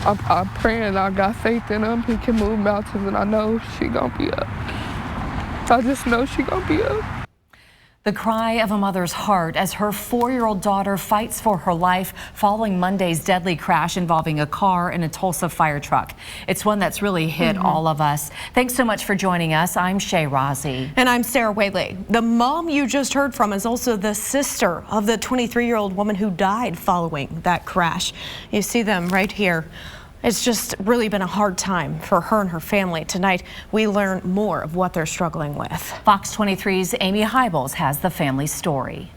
I'm praying. I got faith in him. He can move mountains, and I know she gonna be up. I just know she gonna be up. The cry of a mother's heart as her 4-year-old daughter fights for her life following Monday's deadly crash involving a car and a Tulsa fire truck. It's one that's really hit all of us. Thanks so much for joining us. I'm Shay Rozzi. And I'm Sarah Whaley. The mom you just heard from is also the sister of the 23-year-old woman who died following that crash. You see them right here. It's just really been a hard time for her and her family. Tonight, we learn more of what they're struggling with. Fox 23's Amy Hybels has the family story.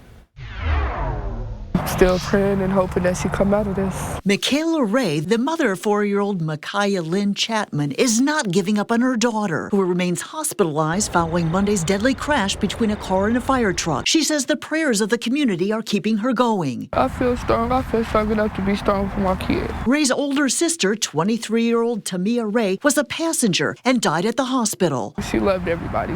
Still praying and hoping that she come out of this. Michaela Ray, the mother of 4-year-old Micaiah Lynn Chapman, is not giving up on her daughter, who remains hospitalized following Monday's deadly crash between a car and a fire truck. She says the prayers of the community are keeping her going. I feel strong. I feel strong enough to be strong for my kid. Ray's older sister, 23-year-old Tamia Ray, was a passenger and died at the hospital. She loved everybody.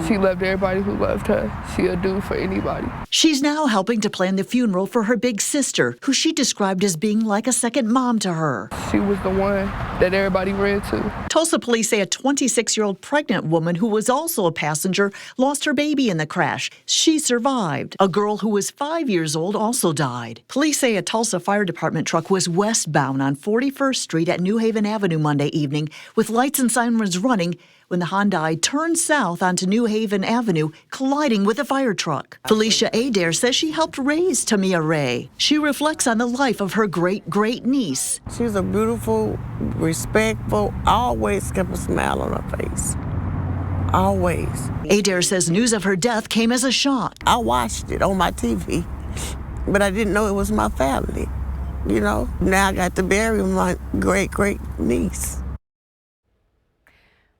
She loved everybody who loved her. She'll do for anybody. She's now helping to plan the funeral for her big sister, who she described as being like a second mom to her. She was the one that everybody ran to. Tulsa police say a 26-year-old pregnant woman who was also a passenger lost her baby in the crash. She survived. A girl who was 5 years old also died. Police say a Tulsa Fire Department truck was westbound on 41st Street at New Haven Avenue Monday evening with lights and sirens running when the Hyundai turned south onto New Haven Avenue, colliding with a fire truck. Felicia Adair says she helped raise Tamia Ray. She reflects on the life of her great-great-niece. She's a beautiful, respectful, always kept a smile on her face. Always. Adair says news of her death came as a shock. I watched it on my TV, but I didn't know it was my family. You know, now I got to bury my great-great-niece.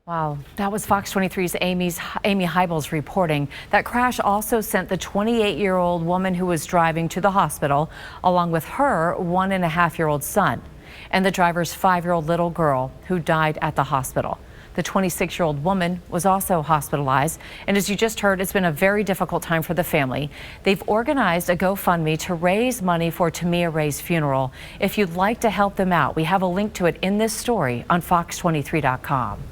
Wow, that was Fox 23's Amy Hybels reporting. That crash also sent the 28-year-old woman who was driving to the hospital, along with her 1.5-year-old son, and the driver's 5-year-old little girl who died at the hospital. The 26-year-old woman was also hospitalized, and as you just heard, it's been a very difficult time for the family. They've organized a GoFundMe to raise money for Tamia Ray's funeral. If you'd like to help them out, we have a link to it in this story on fox23.com.